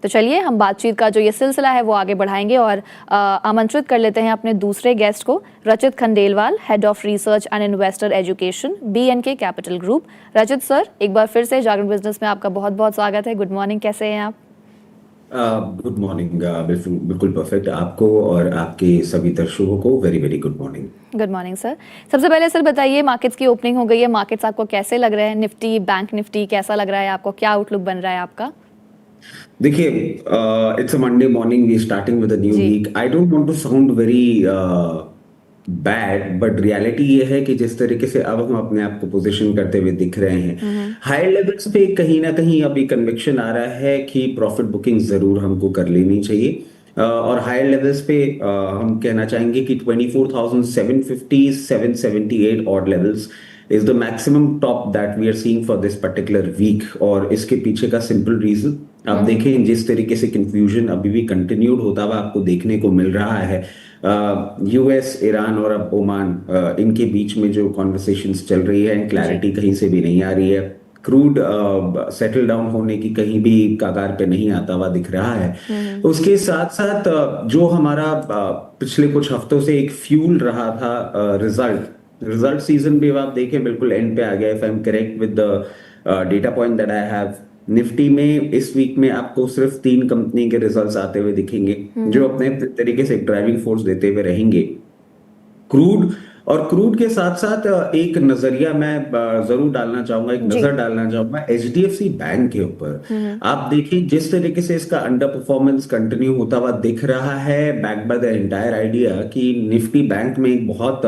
तो चलिए हम बातचीत का जो ये सिलसिला है वो आगे बढ़ाएंगे और आमंत्रित कर लेते हैं अपने दूसरे गेस्ट को, रचित Khandelwal, head of research and investor education, BNK capital group. रचित सर, एक बार फिर से जागरण बिजनेस में आपका बहुत बहुत स्वागत है। गुड मॉर्निंग, कैसे हैं आप? Good morning. बिल्कुल बिल्कुल परफेक्ट। आपको और आपके सभी दर्शकों को very very good morning. Good morning sir. सबसे पहले सर बताइए, मार्केट्स की ओपनिंग हो गई है, मार्केट्स आपको कैसे लग रहे हैं? निफ्टी, बैंक निफ्टी कैसा लग रहा है आपको? क्या आउटलुक बन रहा है आपका? देखिए, it's a Monday morning, we starting with a new जी। Week. I don't want to sound very bad, but reality ये है कि जिस तरीके से अब हम अपने आप को पोजीशन करते हुए दिख रहे हैं, हायर लेवल्स पे कहीं ना कहीं अभी कन्विक्शन आ रहा है कि प्रॉफिट बुकिंग जरूर हमको कर लेनी चाहिए। और हायर लेवल्स पे हम कहना चाहेंगे कि 24,750 778 odd levels is the maximum top that we are seeing for this particular week. और इसके पीछे का सिंपल रीजन आप देखें, जिस तरीके से कंफ्यूजन अभी भी कंटिन्यूड होता हुआ आपको देखने को मिल रहा है। यूएस, ईरान और अब ओमान, इनके बीच में जो कॉन्वर्सेशंस चल रही है, क्लैरिटी कहीं से भी नहीं आ रही है। क्रूड सेटल डाउन होने की कहीं भी कगार पे नहीं आता हुआ दिख रहा है। उसके साथ साथ जो हमारा पिछले कुछ हफ्तों से एक फ्यूल रहा था, रिजल्ट सीजन भी आप देखें बिल्कुल एंड पे आ गया। If I am correct with the data point that I have, Nifty में इस वीक में आपको सिर्फ 3 कंपनी के रिजल्ट्स आते हुए दिखेंगे जो अपने तरीके से ड्राइविंग फोर्स देते हुए रहेंगे। क्रूड और क्रूड के साथ साथ एक नजरिया मैं जरूर डालना चाहूंगा, एक जी। नजर डालना चाहूंगा HDFC बैंक के ऊपर। आप देखिए जिस तरीके से इसका अंडर परफॉर्मेंस कंटिन्यू होता हुआ दिख रहा है, back by the entire idea कि निफ्टी बैंक में एक बहुत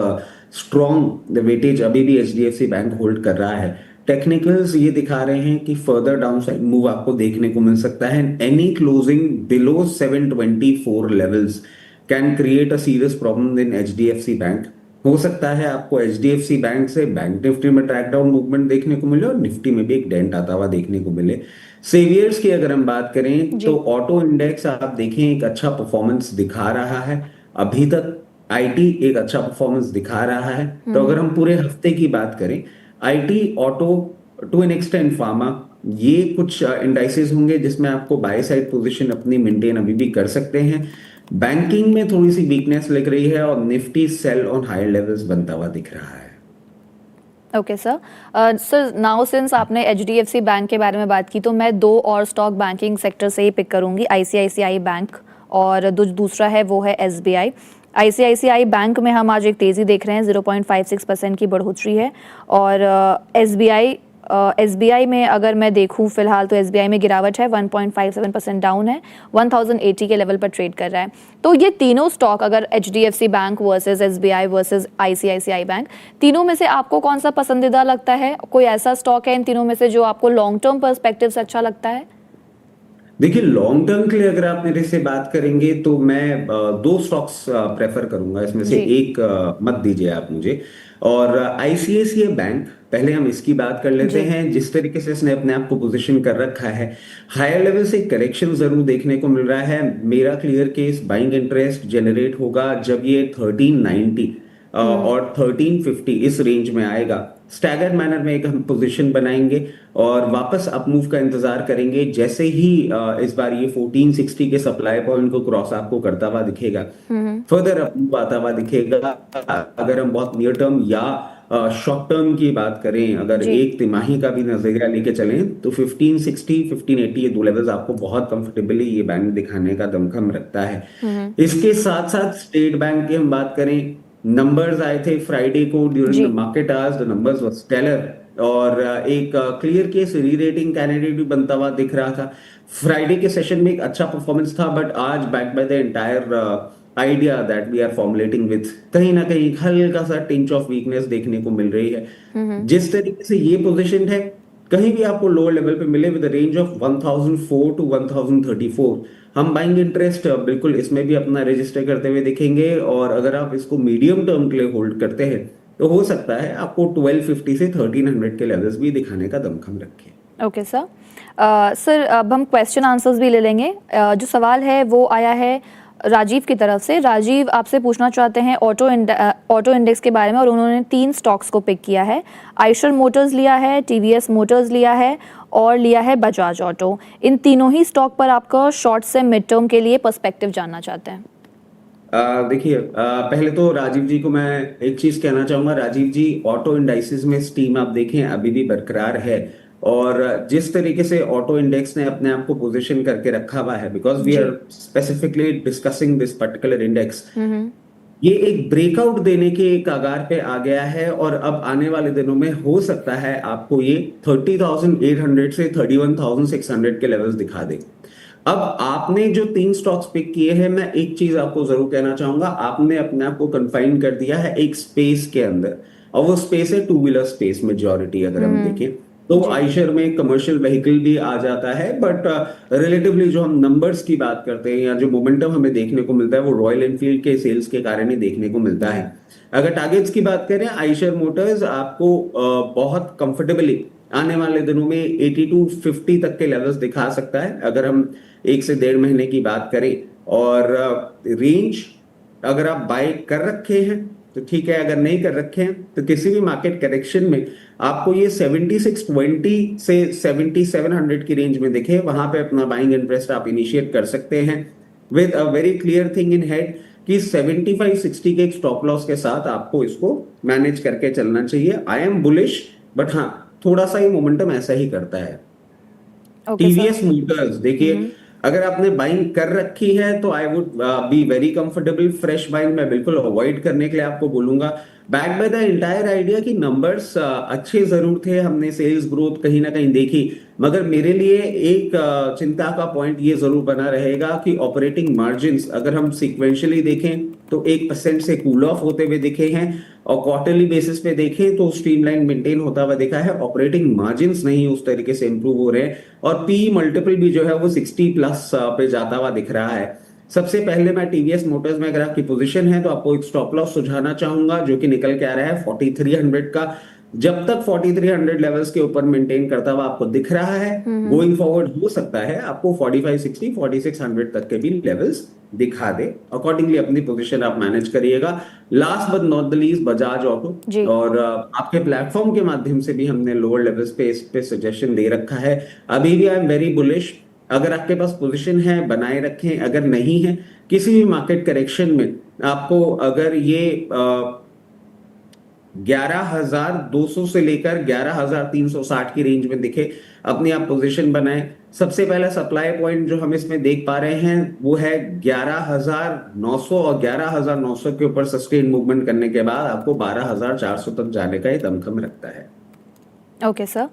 स्ट्रॉन्ग वेटेज अभी भी HDFC बैंक होल्ड कर रहा है। टेक्निकल्स ये दिखा रहे हैं कि फर्दर डाउनसाइड मूव आपको देखने को मिल सकता है। Any closing below 724 levels can create a serious problem in HDFC bank. हो सकता है आपको HDFC बैंक से बैंक निफ्टी में ट्रैक डाउन मूवमेंट देखने को मिले और निफ्टी में भी एक डेंट आता हुआ देखने को मिले। सेवियर्स की अगर हम बात करें जी। तो ऑटो इंडेक्स आप देखें एक अच्छा परफॉर्मेंस दिखा रहा है अभी तक। IT एक अच्छा परफॉर्मेंस दिखा रहा है। तो अगर हम पूरे हफ्ते की बात करें, IT, auto, to an extent pharma, ये कुछ इंडाइसेस होंगे जिसमें आपको बाय साइड पोजीशन अपनी मेंटेन अभी भी कर सकते हैं। बैंकिंग में थोड़ी सी वीकनेस लग रही है और Nifty sell on higher levels बनता हुआ दिख रहा है। Okay sir. Sir, now since आपने HDFC बैंक के बारे में बात की, तो मैं दो और स्टॉक बैंकिंग सेक्टर से ही पिक करूंगी, ICICI बैंक और दूसरा है वो है SBI। ICICI बैंक में हम आज एक तेज़ी देख रहे हैं, 0.56% की बढ़ोतरी है। और SBI में अगर मैं देखूं फिलहाल तो SBI में गिरावट है, 1.57% डाउन है, 1080 के लेवल पर ट्रेड कर रहा है। तो ये तीनों स्टॉक, अगर HDFC bank versus SBI versus ICICI bank, तीनों में से आपको कौन सा पसंदीदा लगता है? कोई ऐसा स्टॉक है इन तीनों में से जो आपको लॉन्ग टर्म पर्सपेक्टिव से अच्छा लगता है? देखिए, लॉन्ग टर्म के लिए अगर आप मेरे से बात करेंगे तो मैं दो स्टॉक्स प्रेफर करूंगा, इसमें से जी। एक मत दीजिए आप मुझे। और ICICI बैंक, पहले हम इसकी बात कर लेते जी। हैं। जिस तरीके से इसने अपने आप को पोजीशन कर रखा है, हायर लेवल से करेक्शन जरूर देखने को मिल रहा है। मेरा clear case buying interest generate होगा जब ये 1390 और 1350 इस रेंज में आएगा। स्टैगर्ड मैनर में एक हम पोजीशन बनाएंगे और वापस अपमूव का इंतजार करेंगे। जैसे ही इस बार ये 1460 के सप्लाई पॉइंट को क्रॉस आपको करता हुआ दिखेगा, फर्दर अपमूव आता हुआ दिखेगा। अगर हम बहुत नियर टर्म या शॉर्ट टर्म की बात करें, अगर जी। एक तिमाही का भी नजरिया लेके चलें, तो 1560 1580 ये दो लेवल्स आपको बहुत कंफर्टेबली ये बैंक दिखाने का दमखम रखता है। इसके साथ साथ स्टेट बैंक की हम बात करें, नंबर्स आए थे फ्राइडे को ड्यूरिंग द जी। Market hours, the numbers were stellar. और एक clear case re rating candidate भी बनता हुआ दिख रहा था। फ्राइडे के सेशन में एक अच्छा परफॉर्मेंस था, बट आज back by the entire idea that we are formulating with, कहीं ना कहीं हल्का सा टिंच ऑफ वीकनेस देखने को मिल रही है। जिस तरीके से ये पोजीशन है, कहीं भी आपको लोअर लेवल पे मिले विद रेंज ऑफ 1004 टू 1034, हम बाइंग इंटरेस्ट बिल्कुल इसमें भी अपना रजिस्टर करते हुए दिखेंगे। और अगर आप इसको मीडियम टर्म के लिए होल्ड करते हैं तो हो सकता है आपको 1250 से 1300 के लेवल्स भी दिखाने का दमखम रखे। Okay sir. सर, अब हम क्वेश्चन आंसर्स भी ले लेंगे। जो सवाल है वो आया है, राजीव की तरफ से। राजीव आपसे पूछना चाहते हैं ऑटो इंडेक्स के बारे में, और उन्होंने 3 स्टॉक्स को पिक किया है। आइशर मोटर्स लिया है, टीवीएस मोटर्स लिया है और लिया है बजाज ऑटो। इन तीनों ही स्टॉक पर आपका शॉर्ट से मिड टर्म के लिए पर्सपेक्टिव जानना चाहते हैं। देखिए, पहले तो राजीव जी को मैं एक चीज कहना चाहूंगा। राजीव जी, ऑटो इंडाइसेस में स्टीम आप देखें अभी भी बरकरार है, और जिस तरीके से ऑटो इंडेक्स ने अपने आप को पोजीशन करके रखा हुआ है, बिकॉज वी जी। Are specifically discussing this particular index, ये एक ब्रेकआउट देने के कगार पे आ गया है, और अब आने वाले दिनों में हो सकता है आपको ये 30,800 से 31,600 के लेवल्स दिखा दे। अब आपने जो 3 स्टॉक्स पिक किए हैं, मैं एक चीज आपको जरूर कहना चाहूंगा, आपने अपने आप को कन्फाइन कर दिया है एक स्पेस के अंदर, और वो स्पेस है टू व्हीलर स्पेस मेजॉरिटी। अगर हम देखें तो आइशर में कमर्शियल व्हीकल भी आ जाता है, बट रिलेटिवली जो हम नंबर्स की बात करते हैं या जो मोमेंटम हमें देखने को मिलता है, वो रॉयल एनफील्ड के सेल्स के कारण ही देखने को मिलता है। अगर टारगेट्स की बात करें, आइशर मोटर्स आपको बहुत कंफर्टेबली आने वाले दिनों में 80 टू 50 तक के लेवल्स दिखा सकता है, अगर हम 1 से 1.5 महीने की बात करें। और रेंज अगर आप बाय कर रखे हैं तो ठीक है, अगर नहीं कर रखे हैं तो किसी भी मार्केट करेक्शन में आपको ये 7620 से 7700 की रेंज में दिखे, वहां पे अपना बाइंग इंटरेस्ट आप इनिशिएट कर सकते हैं, with a very clear thing in head कि 7560 के एक स्टॉप लॉस के साथ आपको इसको मैनेज करके चलना चाहिए। आई एम बुलिश, बट हाँ, थोड़ा सा ही मोमेंटम ऐसा ही करता है। टीवीएस मोटर्स देखिए, अगर आपने बाइंग कर रखी है तो I would be very comfortable. Fresh buying मैं बिल्कुल अवॉइड करने के लिए आपको बोलूंगा। Back by the entire idea कि नंबर्स अच्छे जरूर थे, हमने सेल्स ग्रोथ कहीं ना कहीं देखी, मगर मेरे लिए एक चिंता का पॉइंट ये जरूर बना रहेगा कि ऑपरेटिंग मार्जिन्स अगर हम सिक्वेंशियली देखें तो 1% से कूल ऑफ होते हुए दिखे हैं, और क्वार्टरली बेसिस पे देखें तो स्ट्रीमलाइन मेंटेन होता हुआ देखा है। ऑपरेटिंग मार्जिन्स नहीं उस तरीके से इंप्रूव हो रहे हैं, और पी मल्टीपल भी जो है वो 60 प्लस पे जाता हुआ दिख रहा है। सबसे पहले मैं टीवीएस मोटर्स में अगर आपकी पोजीशन है तो आपको एक स्टॉप लॉस सुझाना चाहूंगा, जो कि निकल के आ रहा है 4300 का। जब तक 4300 लेवल्स के ऊपर मेंटेन करता हुआ आपको दिख रहा है, गोइंग फॉरवर्ड हो सकता है आपको 4560 4600 तक के भी लेवल्स दिखा दे। अकॉर्डिंगली अपनी पोजीशन आप मैनेज करिएगा। Last but not the least, Bajaj auto, और आपके प्लेटफॉर्म के माध्यम से भी हमने लोअर लेवल्स पे इस पे सजेशन दे रखा है। अभी भी आई एम वेरी बुलिश। अगर आपके पास पोजीशन है बनाए रखें, अगर नहीं है किसी भी मार्केट करेक्शन में आपको अगर ये 11,200 से लेकर 11,360 की रेंज में दिखे, अपनी आप पोजीशन बनाएं। सबसे पहला सप्लाई पॉइंट जो हम इसमें देख पा रहे हैं वो है 11,900, और 11,900 के ऊपर सस्टेन मूवमेंट करने के बाद आपको 12,400 तक जाने का ये दमखम रखता है। Okay sir.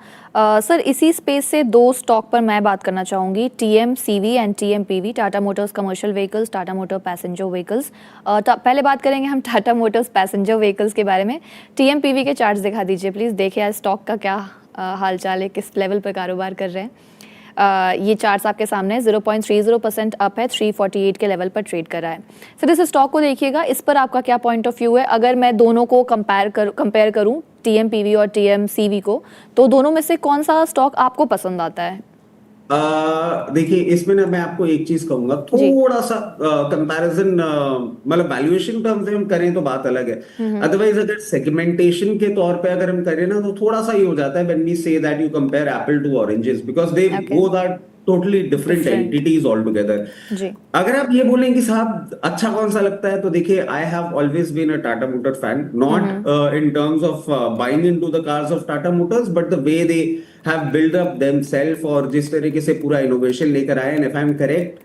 सर इसी स्पेस से 2 स्टॉक पर मैं बात करना चाहूँगी, TMCV and TMPV, Tata Motors commercial vehicles, Tata motor passenger vehicles. पहले बात करेंगे हम टाटा मोटर्स पैसेंजर व्हीकल्स के बारे में। TMPV के चार्ट्स दिखा दीजिए प्लीज़, देखिए आज स्टॉक का क्या हाल चाल है, किस लेवल पर कारोबार कर रहे हैं। ये चार्ट्स आपके सामने 0.30% अप है, 348 के लेवल पर ट्रेड कर रहा है। सर इस स्टॉक को देखिएगा, इस पर आपका क्या पॉइंट ऑफ व्यू है? अगर मैं दोनों को कंपेयर करूं, TMPV और TMCV को, तो दोनों में से कौन सा स्टॉक आपको पसंद आता है? देखिए, इसमें ना मैं आपको एक चीज कहूंगा, थोड़ा सा कंपैरिजन, मतलब वैल्यूएशन पे हम करें तो बात अलग है। अदरवाइज अगर सेगमेंटेशन के तौर पे अगर हम करें ना, तो थोड़ा सा ही हो जाता है when we say that you compare apple to oranges, because they both are totally different entities all together. अगर आप ये बोलें कि साहब अच्छा कौन सा लगता है, तो देखिए, I have always been a Tata motor fan, not in terms of buying into the cars of Tata motors, but the way they have build up themself, और जिस तरीके से पूरा इनोवेशन लेकर आए। And if I am correct,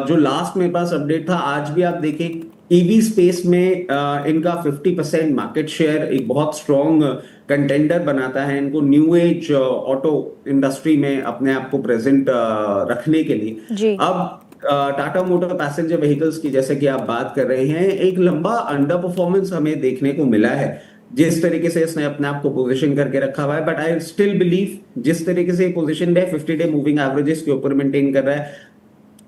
जो last मेरे पास अपडेट था, आज भी आप देखें ईवी स्पेस में इनका 50% मार्केट शेयर एक बहुत स्ट्रॉन्ग कंटेंडर बनाता है इनको न्यू एज ऑटो इंडस्ट्री में अपने आप को प्रेजेंट रखने के लिए। अब टाटा मोटर पैसेंजर व्हीकल्स की जैसे कि आप बात कर रहे हैं, एक लंबा अंडर परफॉर्मेंस हमें देखने को मिला है जिस तरीके से इसने अपने आप को पोजीशन करके रखा हुआ है। बट आई स्टिल बिलीव जिस तरीके से पोजीशन है 50 डे मूविंग एवरेजेस के ऊपर मेंटेन कर रहा है,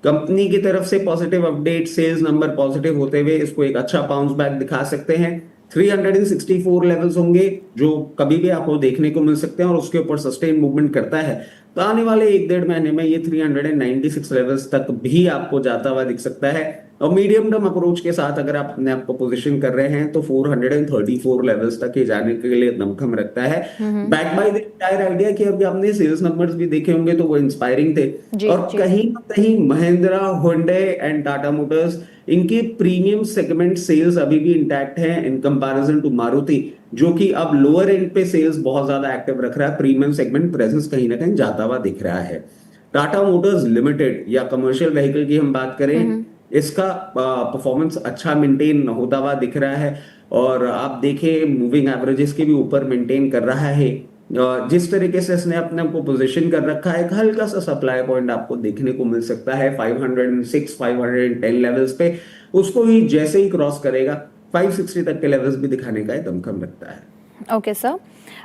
कंपनी की तरफ से positive update, sales number positive होते हुए इसको एक अच्छा बाउंस बैक दिखा सकते हैं। 364 लेवल्स होंगे जो कभी भी आपको देखने को मिल सकते हैं, और उसके ऊपर सस्टेन मूवमेंट करता है तो आने वाले 1-1.5 महीने में ये 396 लेवल्स तक भी आपको जाता हुआ दिख सकता है। और मीडियम टर्म अप्रोच के साथ अगर आप अपने आप को पोजीशन कर रहे हैं तो 434 लेवल्स तक ये जाने के लिए दमखम रखता है। Back by the entire idea कि अभी आपने सेल्स नंबर्स भी देखे होंगे तो वो इंस्पायरिंग थे। जी और जी। कहीं ना कहीं Mahindra, Hyundai and Tata Motors, इनके प्रीमियम सेगमेंट सेल्स अभी भी इंटैक्ट है इन कंपैरिजन टू मारुति, जो कि अब लोअर एंड पे सेल्स बहुत ज्यादा एक्टिव रख रहा है। प्रीमियम सेगमेंट प्रेजेंस कहीं ना कहीं जाता हुआ दिख रहा है। टाटा मोटर्स लिमिटेड या कमर्शियल व्हीकल की हम बात करें, इसका परफॉर्मेंस अच्छा मेंटेन होता हुआ दिख रहा है। और आप देखें मूविंग एवरेजेस के भी ऊपर मेंटेन कर रहा है। जिस तरीके से इसने अपने आप को पोजीशन कर रखा है, एक हल्का सा सप्लाई पॉइंट आपको देखने को मिल सकता है 506 510 लेवल्स पे। उसको ही जैसे ही क्रॉस करेगा 560 तक के लेवल्स भी दिखाने का दमखम रखता है। Okay sir.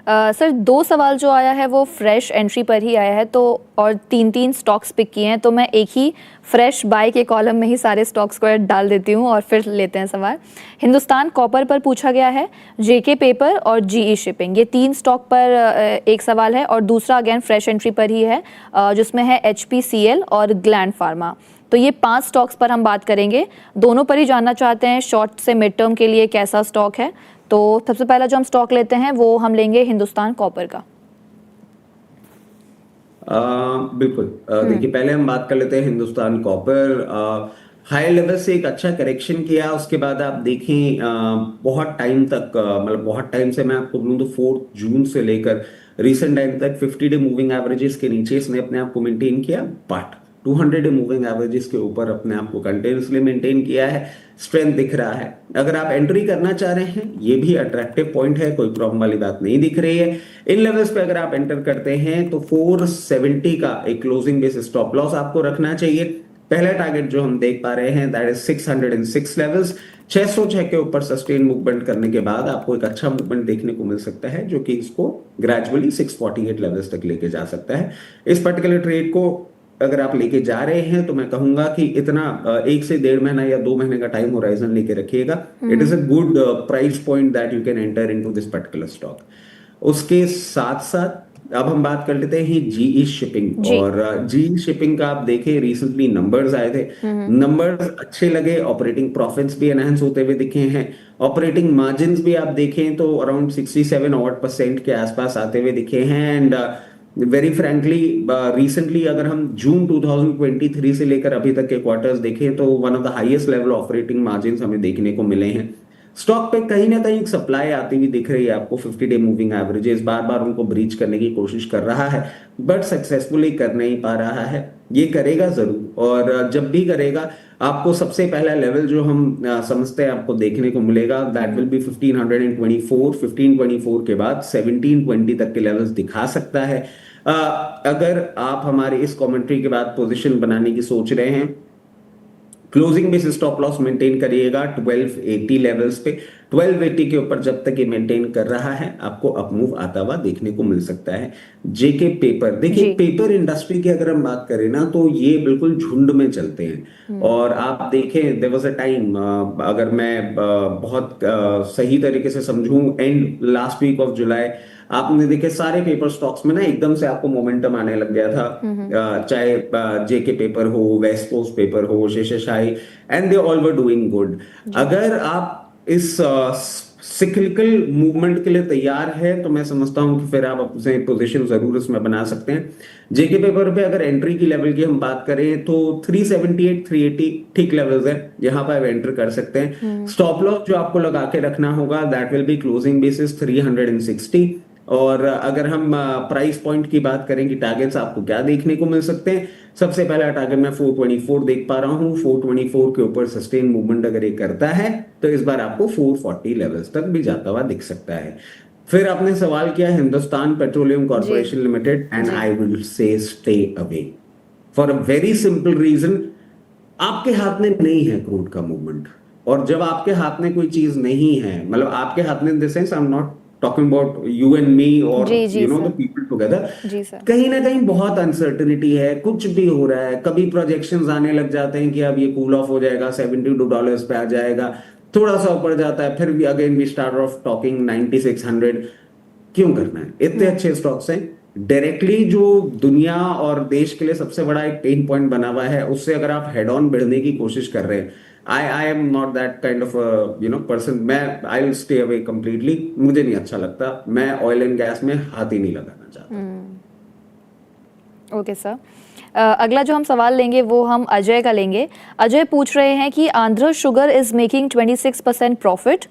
सर, दो सवाल जो आया है वो फ्रेश एंट्री पर ही आया है, तो और 3 स्टॉक्स पिक किए हैं, तो मैं एक ही फ्रेश बाय के कॉलम में ही सारे स्टॉक्स को डाल देती हूँ और फिर लेते हैं सवाल। हिंदुस्तान कॉपर पर पूछा गया है, जेके पेपर और जीई शिपिंग, ये 3 स्टॉक पर एक सवाल है। और दूसरा अगेन फ्रेश एंट्री पर ही है, जिसमें है HPCL और ग्लैंड फार्मा। तो ये 5 स्टॉक्स पर हम बात करेंगे। दोनों पर ही जानना चाहते हैं शॉर्ट से मिड टर्म के लिए कैसा स्टॉक है। तो सबसे पहला जो हम स्टॉक लेते हैं वो हम लेंगे हिंदुस्तान कॉपर का। बिल्कुल। देखिए, पहले हम बात कर लेते हैं हिंदुस्तान कॉपर। हाई लेवल से एक अच्छा करेक्शन किया, उसके बाद आप देखें बहुत टाइम तक, मतलब बहुत टाइम से मैं आपको बोलूँ तो 4 जून से लेकर रिसेंट टाइम तक 50 डे मूविंग एवरेजेस के नीचे इसने अपने आप को मेंटेन किया, बट 200 डे मूविंग एवरेजेस के ऊपर अपने आप को कंटिन्यूसली मेंटेन किया है। स्ट्रेंथ दिख रहा है। अगर आप एंट्री करना चाह रहे हैं, ये भी अट्रैक्टिव पॉइंट है, कोई प्रॉब्लम वाली बात नहीं दिख रही है। इन लेवल्स पे अगर आप एंटर करते हैं तो 470 का एक क्लोजिंग बेस स्टॉप लॉस आपको रखना चाहिए। पहला टारगेट जो हम देख पा रहे हैं दैट इज 606 लेवल्स। 606 के ऊपर सस्टेन मूवमेंट करने के बाद आपको एक अच्छा मूवमेंट देखने को मिल सकता है, जो कि इसको ग्रेजुअली 648 लेवल्स तक लेके जा सकता है। इस पर्टिकुलर ट्रेड को अगर आप लेके जा रहे हैं तो मैं कहूंगा कि इतना 1 से 1.5 महीना या 2 महीने का टाइम होराइजन लेके रखिएगा। It is a good price point that you can enter into this particular stock. उसके साथ साथ अब हम बात कर लेते हैं जीई शिपिंग। और जीई शिपिंग का आप देखें, रिसेंटली नंबर्स आए थे, नंबर्स अच्छे लगे, ऑपरेटिंग प्रॉफिट्स भी एनहांस होते हुए दिखे हैं। ऑपरेटिंग मार्जिन्स भी आप देखें तो अराउंड 67% के आसपास आते हुए दिखे हैं। एंड वेरी फ्रैंकली रिसेंटली अगर हम जून 2023 से लेकर अभी तक के क्वार्टर्स देखें तो one of the highest level operating margins हमें देखने को मिले हैं। स्टॉक पे कहीं ना कहीं एक सप्लाई आती हुई दिख रही है आपको। 50 डे मूविंग एवरेजेस बार बार उनको ब्रीच करने की कोशिश कर रहा है, बट सक्सेसफुली कर नहीं पा रहा है। ये करेगा जरूर, और जब भी करेगा आपको सबसे पहला लेवल जो हम समझते हैं आपको देखने को मिलेगा दैट विल बी 1524। 1524 के बाद 1720 तक के लेवल्स दिखा सकता है। अगर आप हमारे इस कमेंट्री के बाद पोजीशन बनाने की सोच रहे हैं, closing base stop loss maintain करिएगा 1280 लेवल्स पे। 1280 के ऊपर जब तक ये मेंटेन कर रहा है आपको अपमूव आता हुआ देखने को मिल सकता है। जेके पेपर, देखिए पेपर इंडस्ट्री की अगर हम बात करें ना तो ये बिल्कुल झुंड में चलते हैं। और आप देखें देयर वाज अ टाइम, अगर मैं बहुत सही तरीके से समझूं, and last week of July आपने देखे सारे पेपर स्टॉक्स में ना एकदम से आपको मोमेंटम आने लग गया था। चाहे जेके पेपर हो, वेस्ट कोस्ट पेपर हो, Seshasayee, and they all were doing good. अगर आप इस सिक्लिकल मूवमेंट के लिए तैयार है तो मैं समझता हूं कि फिर आप अपने पोजीशन जरूर इसमें बना सकते हैं। जेके पेपर पे अगर एंट्री की लेवल की हम बात करें तो 378 380 ठीक लेवल्स है, यहां पर आप एंटर कर सकते हैं। स्टॉप लॉस जो आपको लगा के रखना होगा that will be closing basis 360। और अगर हम प्राइस पॉइंट की बात करें कि टारगेट्स आपको क्या देखने को मिल सकते हैं, सबसे पहला टारगेट मैं 424 देख पा रहा हूं। 424 के ऊपर सस्टेन मूवमेंट अगर ये करता है तो इस बार आपको 440 लेवल्स तक भी जाता हुआ दिख सकता है। फिर आपने सवाल किया Hindustan petroleum corporation limited, and I will say stay away for a very simple reason. आपके हाथ में नहीं है क्रूड का मूवमेंट, और जब आपके हाथ में कोई चीज नहीं है, मतलब आपके हाथ में in the sense I am not talking about you and me और you know the people together, कहीं ना कहीं बहुत अनसर्टेनिटी है, कुछ भी हो रहा है। कभी प्रोजेक्शंस आने लग जाते हैं कि अब ये कूल ऑफ हो जाएगा, $72 पे आ जाएगा, थोड़ा सा ऊपर जाता है, फिर भी again we start off talking 9600। क्यों करना है? इतने अच्छे स्टॉक्स हैं, डायरेक्टली जो दुनिया और देश के लिए सबसे बड़ा एक पेन पॉइंट बना हुआ है, उससे अगर आप हेड ऑन भिड़ने की कोशिश कर रहे हैं, I am not that kind of person. मैं I will stay away completely, मुझे नहीं अच्छा लगता, मैं ऑयल एंड गैस में हाथ ही नहीं लगाना चाहता। ओके सर, अगला जो हम सवाल लेंगे वो हम अजय का लेंगे। अजय पूछ रहे हैं कि Andhra sugar is making 26% profit,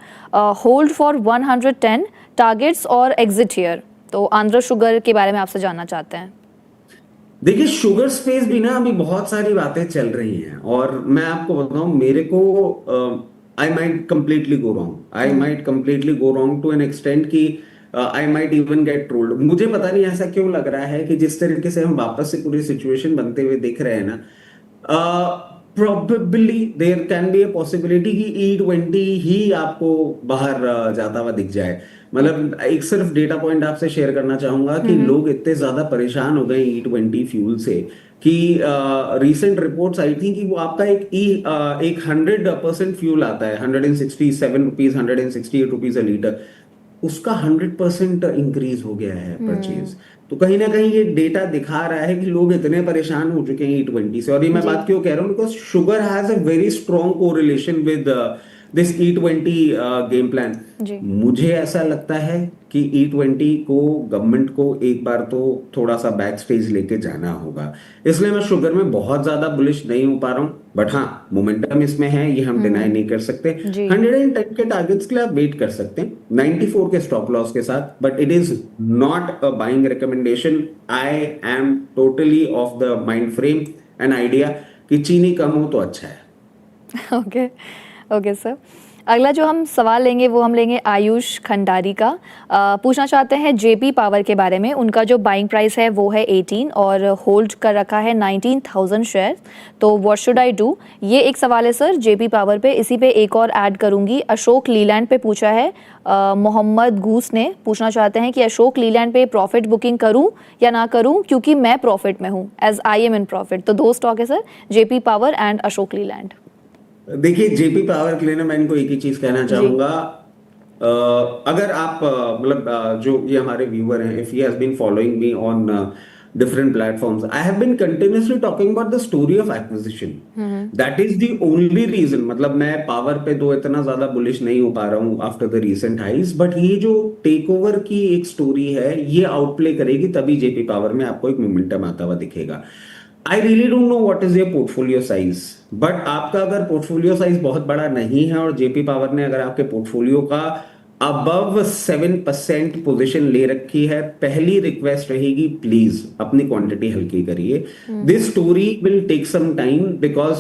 hold for 110 targets और एग्जिट हियर। तो आंध्र शुगर के बारे में आपसे जानना चाहते हैं। देखिए, शुगर स्पेस भी ना अभी बहुत सारी बातें चल रही हैं, और मैं आपको बताऊं, मेरे को I might completely go wrong, I might completely go wrong to an extent कि I might even get trolled. मुझे पता नहीं ऐसा क्यों लग रहा है कि जिस तरीके से हम वापस से पूरी सिचुएशन बनते हुए दिख रहे हैं ना, probably there can be a possibility कि E20 ही आपको बाहर जाता हुआ दिख जाए। मतलब एक सिर्फ डेटा पॉइंट आपसे शेयर करना चाहूंगा कि लोग इतने ज्यादा परेशान हो गए E20 फ्यूल से कि रीसेंट रिपोर्ट्स आई थी कि वो आपका एक 100% फ्यूल आता है, 167 रुपीज, 168 रुपीज अ लीटर, उसका 100% इंक्रीज हो गया है परचेज। तो कहीं ना कहीं ये डेटा दिखा रहा है कि लोग इतने परेशान हो चुके हैं E20 से। और ये मैं बात क्यों कह रहा हूँ, because sugar has a very strong correlation with this E20 game plan. मुझे ऐसा लगता है कि E20 को गवर्नमेंट को एक बार तो थोड़ा सा बैक स्टेज लेके जाना होगा, इसलिए मैं शुगर में बहुत ज्यादा बुलिश नहीं हो पा रहा हूँ। बट हाँ, मोमेंटम इसमें है, ये हम डिनाई नहीं कर सकते। 110 के टारगेट्स के लिए आप वेट कर सकते हैं 94 के स्टॉप लॉस के साथ, but it is not a buying recommendation. I am totally off the mind frame and idea कि चीनी कम हो तो अच्छा है। ओके ओके सर, अगला जो हम सवाल लेंगे वो हम लेंगे आयुष खंडारी का। पूछना चाहते हैं जेपी पावर के बारे में। उनका जो बाइंग प्राइस है वो है 18 और होल्ड कर रखा है 19,000 शेयर। तो व्हाट शुड आई डू, ये एक सवाल है सर जेपी पावर पे। इसी पे एक और ऐड करूंगी, अशोक लीलैंड पे पूछा है मोहम्मद गूस ने। पूछना चाहते हैं कि अशोक लीलैंड पे प्रॉफिट बुकिंग करूं या ना करूं, क्योंकि मैं प्रॉफिट में हूं, as I am in profit. तो दो स्टॉक है sir, JP power and Ashok Leyland. देखिए, जेपी पावर के लिए ना मैं इनको एक ही चीज कहना चाहूंगा। अगर आप मतलब जो ये हमारे व्यूअर हैं, if he has been following me on different platforms, I have been continuously talking about the story of acquisition. That is the only reason, मतलब मैं पावर पे तो इतना ज्यादा बुलिश नहीं हो पा रहा हूँ after the recent highs, but ये जो टेक ओवर की एक स्टोरी है, ये आउटप्ले करेगी, तभी जेपी पावर में आपको एक मोमेंटम आता हुआ दिखेगा। I really don't know what is your portfolio size, but आपका अगर पोर्टफोलियो साइज बहुत बड़ा नहीं है और जेपी पावर ने अगर आपके पोर्टफोलियो का अबव 7% पोजीशन ले रखी है, पहली रिक्वेस्ट रहेगी प्लीज अपनी क्वांटिटी हल्की करिए। This story will take some time, because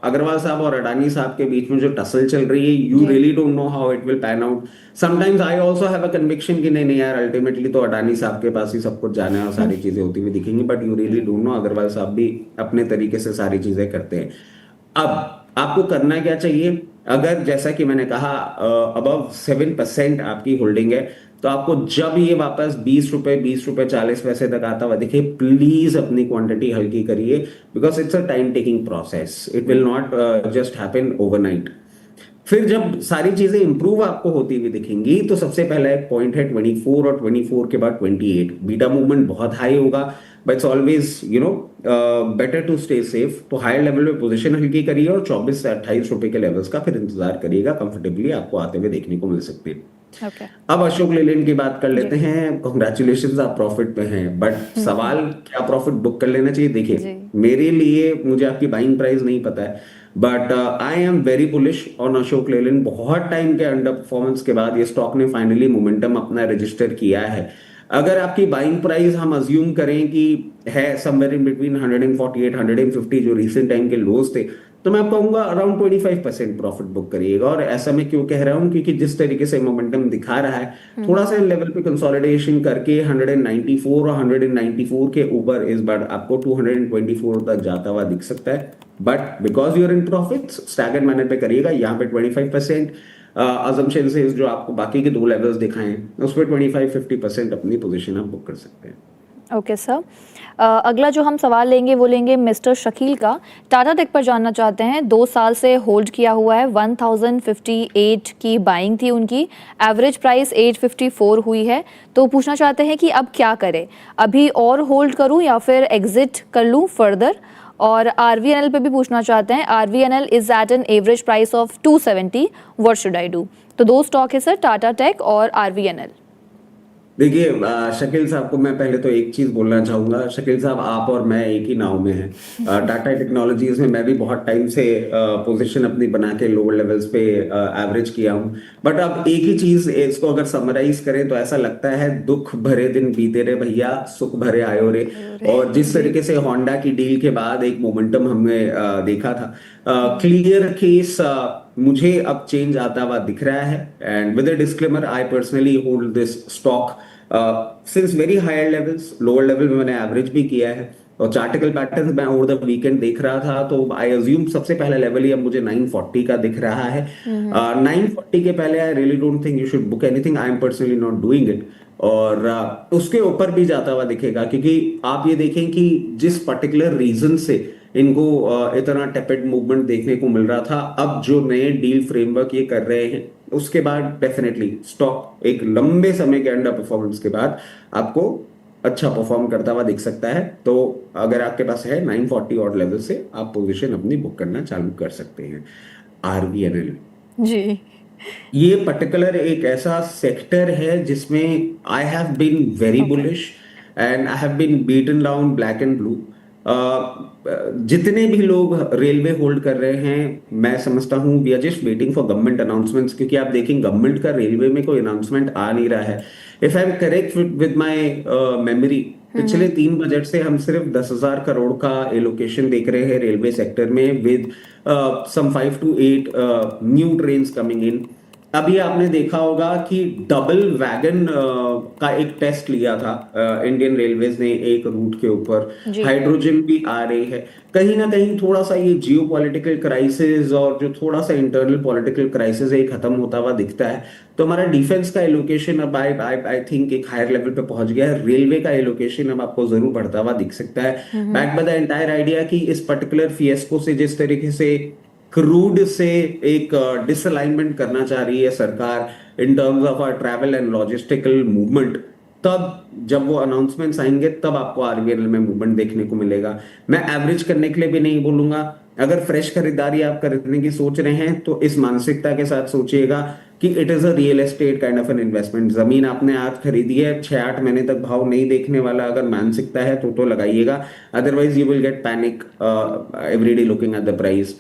Agarwal साहब और अडानी साहब के बीच में जो टसल चल रही है, you really don't know how it will pan out. Sometimes I also have a conviction कि नहीं नहीं यार, अल्टीमेटली तो अडानी साहब के पास ही सब कुछ जाना है और सारी चीजें होती हुई दिखेंगी, but you really don't know, Agarwal साहब भी अपने तरीके से सारी चीजें करते हैं। अब आपको करना क्या चाहिए, अगर जैसा कि मैंने कहा अबव 7% आपकी होल्डिंग है, तो आपको जब ये वापस 20 रुपए 40 पैसे तक आता हुआ दिखे, प्लीज अपनी क्वांटिटी हल्की करिए, because it's a time taking process, it will not just happen overnight. फिर जब सारी चीजें इंप्रूव आपको होती हुई दिखेंगी, तो सबसे पहला एक पॉइंट है 24, और 24 के बाद 28। बीटा मूवमेंट बहुत हाई होगा, but it's always better to stay safe. तो हायर लेवल पे पोजीशन हल्की करिए और 24 से 28 रुपए के लेवल्स का फिर इंतजार करिएगा, कंफर्टेबली आपको आते हुए देखने को मिल सकते हैं। अब अशोक लेलैंड की बात कर लेते हैं। कॉन्ग्रेचुलेशन, आप प्रॉफिट पे हैं, बट सवाल क्या प्रॉफिट बुक कर लेना चाहिए। देखिए, मेरे लिए, मुझे आपकी बाइंग प्राइस नहीं पता है, but I am very bullish on Ashok Leyland. बहुत टाइम के अंडर परफॉर्मेंस के बाद ये स्टॉक ने फाइनली मोमेंटम अपना रजिस्टर किया है। अगर आपकी बाइंग प्राइस हम अज्यूम करें कि है समवेयर इन बिटवीन 148 150, जो रिसेंट टाइम के लोज थे, तो मैं आपको कहूंगा अराउंड 25% प्रॉफिट बुक करिएगा। और ऐसा मैं क्यों कह रहा हूं, क्योंकि जिस तरीके से मोमेंटम दिखा रहा है, थोड़ा सा लेवल पे कंसोलिडेशन करके 194 और 194 के ऊपर इस बार आपको 224 तक जाता हुआ दिख सकता है। But because you're in profits, staggered manner पे करिएगा। यहाँ पे 25% अजम्पशन से जो आपको बाकी के दो लेवल्स दिखाए हैं, उस पर 25-50% अपनी पोजीशन आप बुक कर सकते हैं। Okay sir. अगला जो हम सवाल लेंगे वो लेंगे मिस्टर शकील का। टाटा टेक पर जानना चाहते हैं, 2 साल से होल्ड किया हुआ है, 1058 की बाइंग थी उनकी, एवरेज प्राइस 854 हुई है, तो पूछना चाहते हैं कि अब क्या करें, अभी और होल्ड करूं या फिर एग्जिट कर लूं फर्दर। और आरवीएनएल पे भी पूछना चाहते हैं, RVNL is at an average price of 270, what should I do. तो 2 स्टॉक है सर, टाटा टेक और आरवीएनएल। देखिए शकील साहब को मैं पहले तो एक चीज बोलना चाहूंगा। शकील साहब, आप और मैं एक ही नाव में हैं। टाटा टेक्नोलॉजीज में मैं भी बहुत टाइम से पोजीशन अपनी बना के लोअर लेवल्स पे एवरेज किया हूं। बट अब एक ही चीज, इसको अगर समराइज करें तो ऐसा लगता है, दुख भरे दिन बीते रे भैया, सुख भरे आयो रे। और जिस तरीके से होंडा की डील के बाद एक मोमेंटम हमने देखा था, क्लियर केस मुझे अब चेंज आता हुआ दिख रहा है। And with a disclaimer, I personally hold this stock since very higher levels. Lower level में मैंने एवरेज भी किया है, और चार्टिकल पैटर्न मैं ओवर द वीकेंड देख रहा था, तो आई अज्यूम सबसे पहला लेवल ही अब मुझे 940 का दिख रहा है। 940 के पहले I really don't think you should book anything. I am personally not doing it. और उसके ऊपर भी जाता हुआ दिखेगा, क्योंकि आप ये देखें कि जिस पर्टिकुलर रीजन से इनको इतना टेपेड मूवमेंट देखने को मिल रहा था, अब जो नए डील फ्रेमवर्क ये कर रहे हैं, उसके बाद डेफिनेटली स्टॉक एक लंबे समय के अंडर परफॉर्मेंस के बाद आपको अच्छा परफॉर्म करता हुआ दिख सकता है। तो अगर आपके पास है 940 ऑड लेवल से, आप पोजीशन अपनी बुक करना चालू कर सकते हैं। आरवीएनएल, जी। ये पर्टिकुलर एक ऐसा सेक्टर है जिसमें I have been very okay. Bullish and I have been beaten down black and blue. जितने भी लोग रेलवे होल्ड कर रहे हैं, मैं समझता हूं we are just waiting for government announcements, क्योंकि आप देखें गवर्नमेंट का रेलवे में कोई अनाउंसमेंट आ नहीं रहा है। If I am correct with my memory, पिछले 3 बजट से हम सिर्फ 10,000 करोड़ का एलोकेशन देख रहे हैं रेलवे सेक्टर में, with some 5 to 8 new trains coming in. अभी आपने देखा होगा कि डबल वैगन का एक टेस्ट लिया था इंडियन रेलवेज ने एक रूट के ऊपर। जी। हाइड्रोजन भी आ रही है। कहीं ना कहीं थोड़ा सा ये जियो पॉलिटिकल क्राइसिस और जो थोड़ा सा इंटरनल पॉलिटिकल क्राइसिस है, ये खत्म होता हुआ दिखता है। तो हमारा डिफेंस का एलोकेशन अब आई थिंक एक हायर लेवल पे पहुंच गया है। रेलवे का एलोकेशन अब आपको जरूर बढ़ता हुआ दिख सकता है, back by the entire idea कि इस पर्टिकुलर फिएस्को से जिस तरीके से क्रूड से एक डिसअलाइनमेंट करना चाह रही है सरकार in terms of our travel and logistical movement, तब जब वो अनाउंसमेंट्स आएंगे तब आपको आरबीएल में मूवमेंट देखने को मिलेगा। मैं एवरेज करने के लिए भी नहीं बोलूंगा। अगर फ्रेश खरीदारी आप खरीदने की सोच रहे हैं तो इस मानसिकता के साथ सोचिएगा कि it is a real estate kind of an investment. जमीन आपने आज खरीदी है, 6-8 महीने तक भाव नहीं देखने वाला, अगर मानसिकता है तो लगाइएगा। Otherwise you will get panic every day looking at the price.